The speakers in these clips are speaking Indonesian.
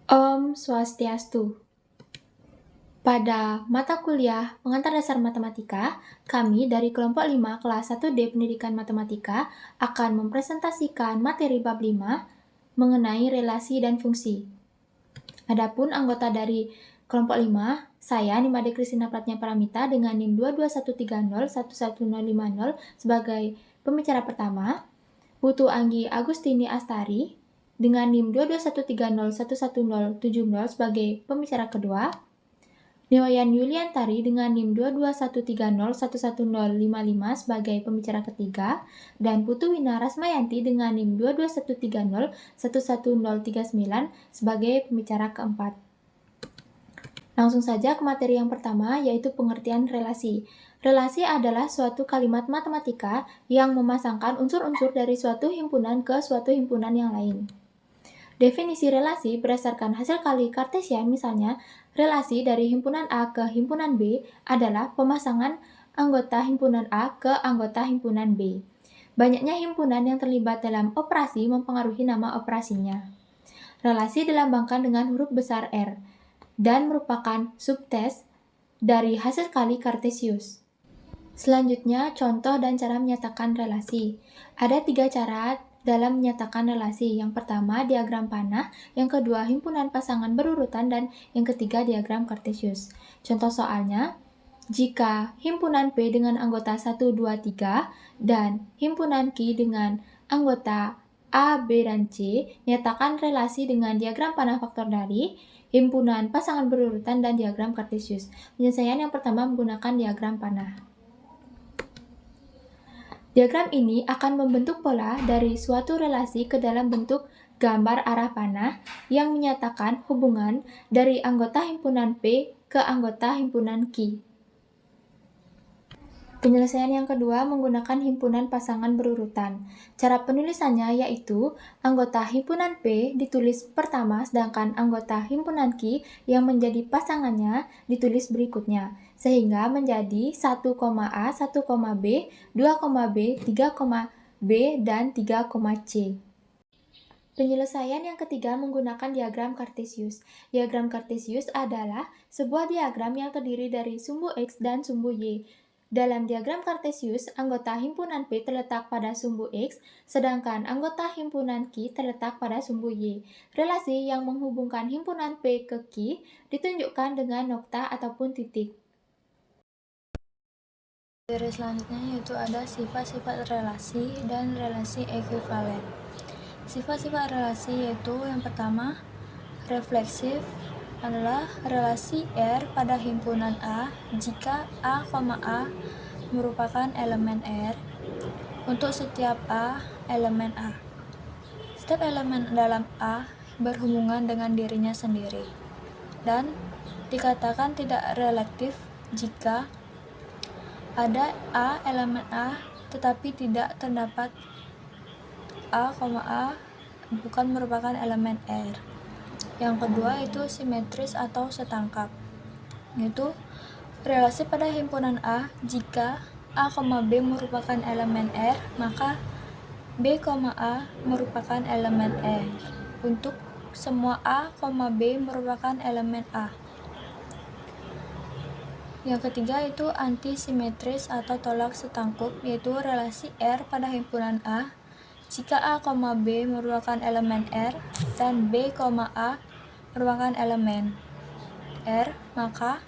Om Swastiastu. Pada mata kuliah Pengantar Dasar Matematika, kami dari kelompok 5 kelas 1D Pendidikan Matematika akan mempresentasikan materi bab 5 mengenai relasi dan fungsi. Adapun anggota dari kelompok 5, saya Nimade Kristina Pratnya Paramita dengan NIM 22130111050 sebagai pembicara pertama, Putu Anggi Agustini Astari dengan NIM 22130111070 sebagai pembicara kedua, Niwayan Yuliantari dengan NIM 22130111055 sebagai pembicara ketiga, dan Putu Wina Rasmayanti dengan NIM 22130111039 sebagai pembicara keempat. Langsung saja ke materi yang pertama, yaitu pengertian relasi. Relasi adalah suatu kalimat matematika yang memasangkan unsur-unsur dari suatu himpunan ke suatu himpunan yang lain. Definisi relasi berdasarkan hasil kali Kartesian, misalnya, relasi dari himpunan A ke himpunan B adalah pemasangan anggota himpunan A ke anggota himpunan B. Banyaknya himpunan yang terlibat dalam operasi mempengaruhi nama operasinya. Relasi dilambangkan dengan huruf besar R dan merupakan subtes dari hasil kali Kartesius. Selanjutnya, contoh dan cara menyatakan relasi. Ada 3 cara dalam menyatakan relasi. Yang pertama, diagram panah, yang kedua, himpunan pasangan berurutan, dan yang ketiga, diagram Kartesius. Contoh soalnya, jika himpunan P dengan anggota 1, 2, 3, dan himpunan Q dengan anggota A, B, dan C, nyatakan relasi dengan diagram panah faktor dari, himpunan pasangan berurutan, dan diagram Kartesius. Penyelesaian yang pertama menggunakan diagram panah. Diagram ini akan membentuk pola dari suatu relasi ke dalam bentuk gambar arah panah yang menyatakan hubungan dari anggota himpunan P ke anggota himpunan Q. Penyelesaian yang kedua menggunakan himpunan pasangan berurutan. Cara penulisannya yaitu anggota himpunan P ditulis pertama, sedangkan anggota himpunan Q yang menjadi pasangannya ditulis berikutnya, sehingga menjadi 1,A, 1,B, 2,B, 3,B, dan 3,C. Penyelesaian yang ketiga menggunakan diagram Kartesius. Diagram Kartesius adalah sebuah diagram yang terdiri dari sumbu X dan sumbu Y. Dalam diagram Kartesius, anggota himpunan P terletak pada sumbu X, sedangkan anggota himpunan Q terletak pada sumbu Y. Relasi yang menghubungkan himpunan P ke Q ditunjukkan dengan nokta ataupun titik. Materi selanjutnya yaitu ada sifat-sifat relasi dan relasi ekuivalen. Sifat-sifat relasi yaitu yang pertama, refleksif adalah relasi R pada himpunan A jika A, A merupakan elemen R untuk setiap A elemen A. Setiap elemen dalam A berhubungan dengan dirinya sendiri dan dikatakan tidak relaktif jika ada A elemen A tetapi tidak terdapat A, bukan merupakan elemen R. Yang kedua itu simetris atau setangkap, yaitu relasi pada himpunan A jika A, B merupakan elemen R, maka B, A merupakan elemen R untuk semua A, B merupakan elemen A. Yang ketiga itu antisimetris atau tolak setangkup, yaitu relasi R pada himpunan A jika A, B merupakan elemen R dan B, A merupakan elemen R, maka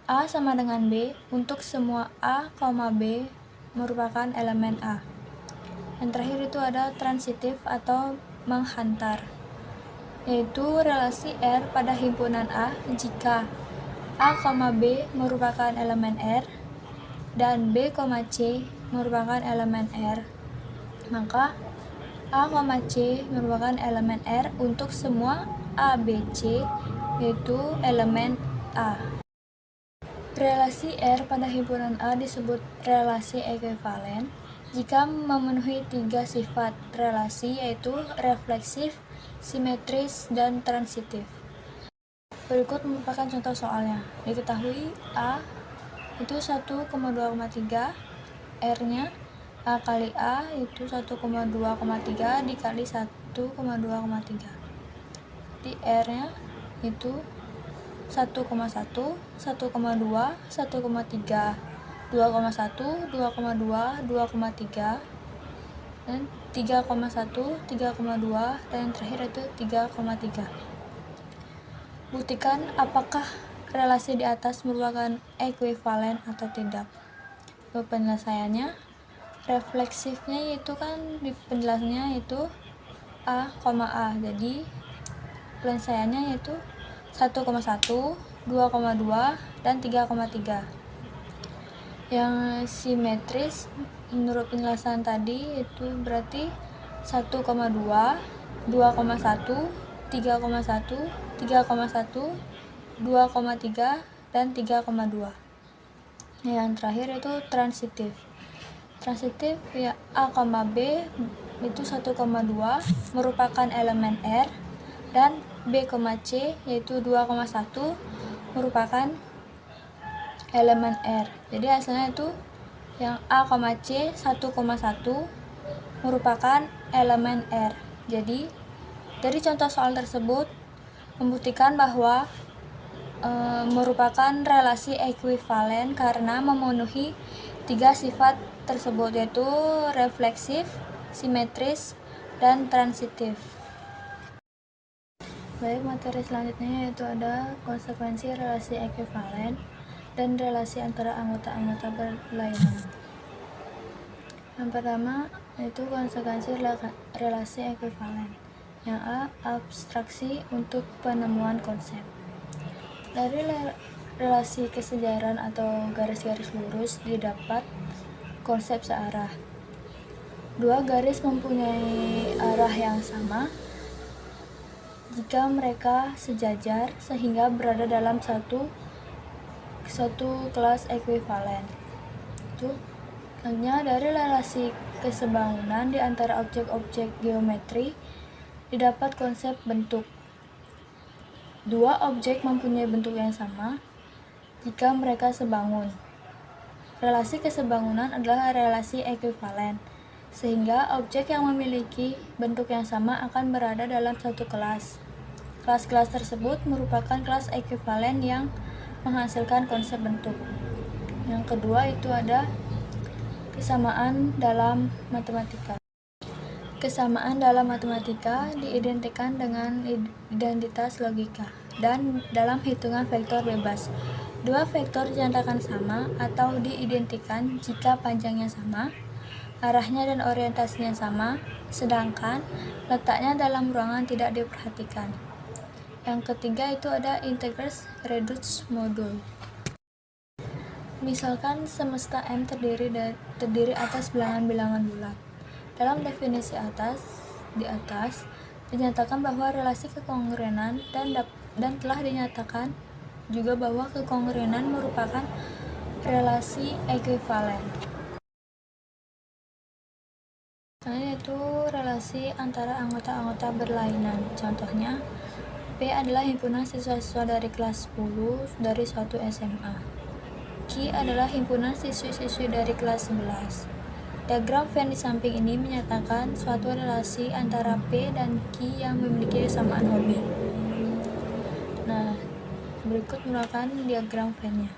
A sama dengan B untuk semua A, B merupakan elemen A. Yang terakhir itu ada transitif atau menghantar, yaitu relasi R pada himpunan A jika A, B merupakan elemen R dan B, C merupakan elemen R, maka A, C merupakan elemen R untuk semua A, B, C yaitu elemen A. Relasi R pada himpunan A disebut relasi ekuivalen jika memenuhi 3 sifat relasi, yaitu refleksif, simetris, dan transitif. Berikut merupakan contoh soalnya. Diketahui A itu 1,2,3, R-nya A kali A itu 1,2,3 dikali 1,2,3. berarti R-nya itu 1,1, 1,2, 1,3, 2,1, 2,2, 2,3, dan 3,1, 3,2, dan yang terakhir itu 3,3. Buktikan apakah relasi di atas merupakan ekuivalen atau tidak. Penyelesaiannya, refleksifnya yaitu kan di penjelasannya yaitu A, A. Jadi penyelesaiannya yaitu 1,1, 2,2, dan 3,3. Yang simetris menurut penjelasan tadi itu berarti 1,2, 2,1, 3,1, 3,1, 2,3, dan 3,2. Yang terakhir itu transitif. Transitif ya A, B itu 1,2 merupakan elemen R, dan B, C yaitu 2,1 merupakan elemen R. Jadi hasilnya itu yang A, C 1,1 merupakan elemen R. Jadi dari contoh soal tersebut membuktikan bahwa merupakan relasi ekuivalen karena memenuhi 3 sifat tersebut, yaitu refleksif, simetris, dan transitif. Baik, materi selanjutnya yaitu ada konsekuensi relasi ekuivalen dan relasi antara anggota-anggota berlainan. Yang pertama yaitu konsekuensi relasi ekuivalen. Yang A, abstraksi untuk penemuan konsep. Dari relasi kesejaran atau garis-garis lurus didapat konsep searah. Dua garis mempunyai arah yang sama jika mereka sejajar sehingga berada dalam satu kelas ekuivalen. Selanjutnya, dari relasi kesebangunan di antara objek-objek geometri didapat konsep bentuk. Dua objek mempunyai bentuk yang sama jika mereka sebangun. Relasi kesebangunan adalah relasi ekuivalen, sehingga objek yang memiliki bentuk yang sama akan berada dalam satu kelas. Kelas-kelas tersebut merupakan kelas ekuivalen yang menghasilkan konsep bentuk. Yang kedua itu ada kesamaan dalam matematika. Kesamaan dalam matematika diidentikan dengan identitas logika dan dalam hitungan vektor bebas. Dua vektor dinyatakan sama atau diidentikan jika panjangnya sama, arahnya dan orientasinya sama, sedangkan letaknya dalam ruangan tidak diperhatikan. Yang ketiga itu ada integers reduced modul. Misalkan semesta M terdiri atas bilangan-bilangan bulat. Dalam definisi di atas dinyatakan bahwa relasi kekongruenan dan telah dinyatakan juga bahwa kekongruenan merupakan relasi ekuivalen. Selanjutnya yaitu relasi antara anggota-anggota berlainan. Contohnya, P adalah himpunan siswa-siswa dari kelas 10 dari suatu SMA. Q adalah himpunan siswi-siswi dari kelas 11. Diagram Venn di samping ini menyatakan suatu relasi antara P dan Q yang memiliki kesamaan hobi. Nah, berikut merupakan diagram Venn-nya.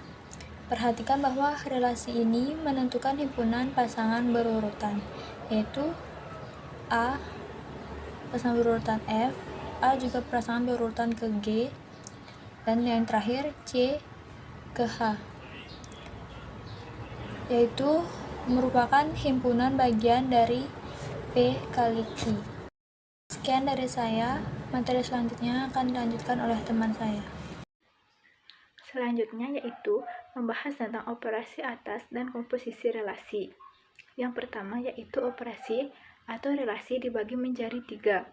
Perhatikan bahwa relasi ini menentukan himpunan pasangan berurutan, yaitu A pasangan berurutan F, A juga pasangan berurutan ke G, dan yang terakhir C ke H, yaitu merupakan himpunan bagian dari P kali Q. Sekian dari saya, materi selanjutnya akan dilanjutkan oleh teman saya. Selanjutnya yaitu membahas tentang operasi atas dan komposisi relasi. Yang pertama yaitu operasi atau relasi dibagi menjadi 3.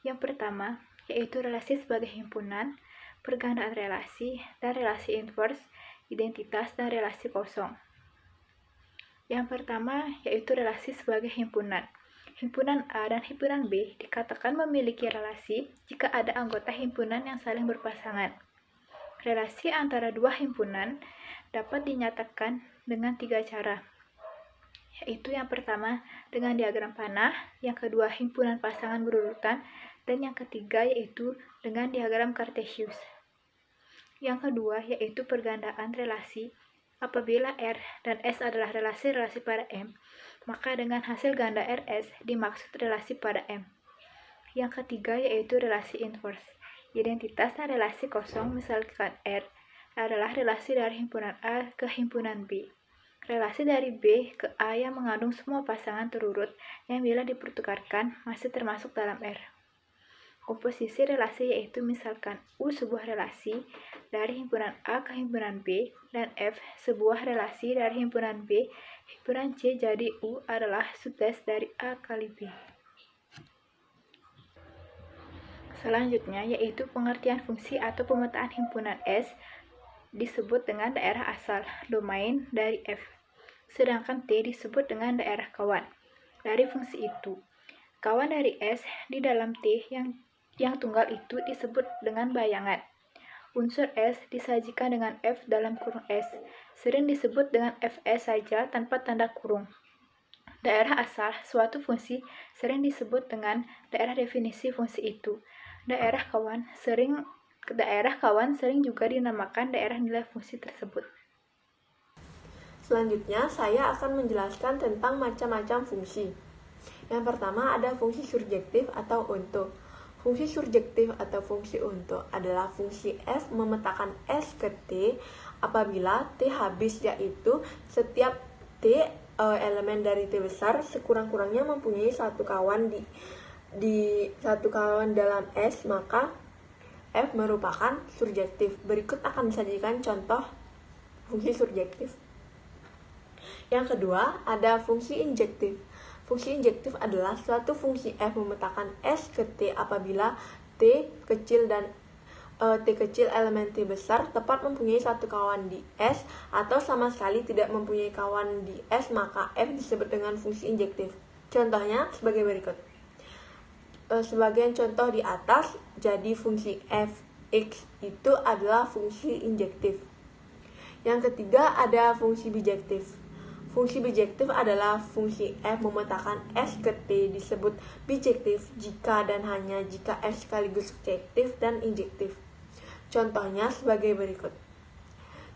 Yang pertama yaitu relasi sebagai himpunan, pergandaan relasi, dan relasi inverse, identitas, dan relasi kosong. Yang pertama yaitu relasi sebagai himpunan. Himpunan A dan himpunan B dikatakan memiliki relasi jika ada anggota himpunan yang saling berpasangan. Relasi antara dua himpunan dapat dinyatakan dengan 3 cara. yaitu yang pertama dengan diagram panah, yang kedua himpunan pasangan berurutan, dan yang ketiga yaitu dengan diagram Cartesius. Yang kedua yaitu pergandaan relasi. Apabila R dan S adalah relasi-relasi pada M, maka dengan hasil ganda RS dimaksud relasi pada M. Yang ketiga yaitu relasi inverse. Identitas dan relasi kosong misalkan R adalah relasi dari himpunan A ke himpunan B. Relasi dari B ke A yang mengandung semua pasangan terurut yang bila dipertukarkan masih termasuk dalam R. Komposisi relasi yaitu misalkan U sebuah relasi dari himpunan A ke himpunan B dan F sebuah relasi dari himpunan B, himpunan C, jadi U adalah subtes dari A kali B. Selanjutnya yaitu pengertian fungsi atau pemetaan himpunan S disebut dengan daerah asal, domain dari F. Sedangkan T disebut dengan daerah kawan. Dari fungsi itu, kawan dari S di dalam T yang tunggal itu disebut dengan bayangan. Unsur S disajikan dengan F dalam kurung S, sering disebut dengan Fs saja tanpa tanda kurung. Daerah asal suatu fungsi sering disebut dengan daerah definisi fungsi itu. Daerah kawan sering juga dinamakan daerah nilai fungsi tersebut. Selanjutnya, saya akan menjelaskan tentang macam-macam fungsi. Yang pertama ada fungsi surjektif atau onto. Fungsi surjektif atau fungsi onto adalah fungsi f memetakan S ke T apabila T habis, yaitu setiap T elemen dari T besar sekurang-kurangnya mempunyai satu kawan di satu kawan dalam S, maka F merupakan surjektif. Berikut akan disajikan contoh fungsi surjektif. Yang kedua, ada fungsi injektif. Fungsi injektif adalah suatu fungsi f memetakan S ke T apabila T kecil dan T kecil elemen T besar tepat mempunyai satu kawan di S atau sama sekali tidak mempunyai kawan di S, maka f disebut dengan fungsi injektif. Contohnya sebagai berikut. Sebagian contoh di atas, jadi fungsi f(x) itu adalah fungsi injektif. Yang ketiga ada fungsi bijektif. Fungsi bijektif adalah fungsi f memetakan S ke T disebut bijektif jika dan hanya jika f sekaligus surjektif dan injektif. Contohnya sebagai berikut.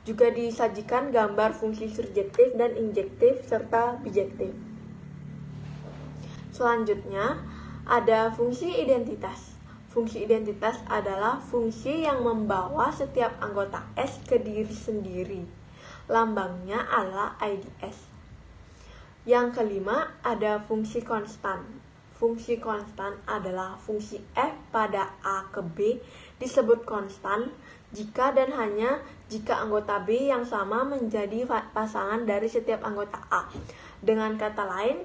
Juga disajikan gambar fungsi surjektif dan injektif serta bijektif. Selanjutnya ada fungsi identitas. Fungsi identitas adalah fungsi yang membawa setiap anggota S ke diri sendiri. Lambangnya adalah IDS. Yang kelima ada fungsi konstan. Fungsi konstan adalah fungsi f pada A ke B disebut konstan jika dan hanya jika anggota B yang sama menjadi pasangan dari setiap anggota A. Dengan kata lain,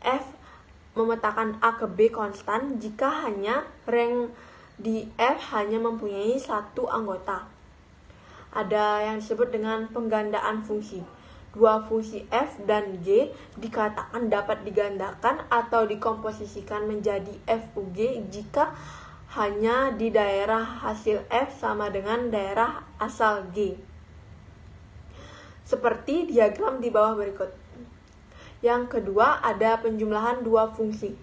f memetakan A ke B konstan jika hanya rank di F hanya mempunyai satu anggota. Ada yang disebut dengan penggandaan fungsi. Dua fungsi F dan G dikatakan dapat digandakan atau dikomposisikan menjadi F UG jika hanya di daerah hasil F sama dengan daerah asal G. Seperti diagram di bawah berikut. Yang kedua ada penjumlahan dua fungsi.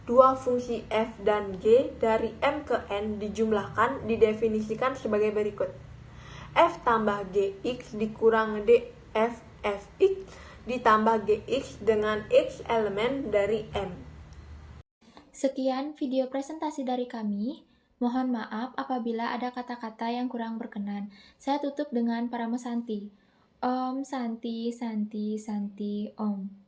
Dua fungsi f dan g dari m ke n dijumlahkan didefinisikan sebagai berikut. F tambah gx dikurang df fx ditambah gx dengan x elemen dari m. Sekian video presentasi dari kami. Mohon maaf apabila ada kata-kata yang kurang berkenan. Saya tutup dengan Parama Santi. Om Santi Santi Santi Om.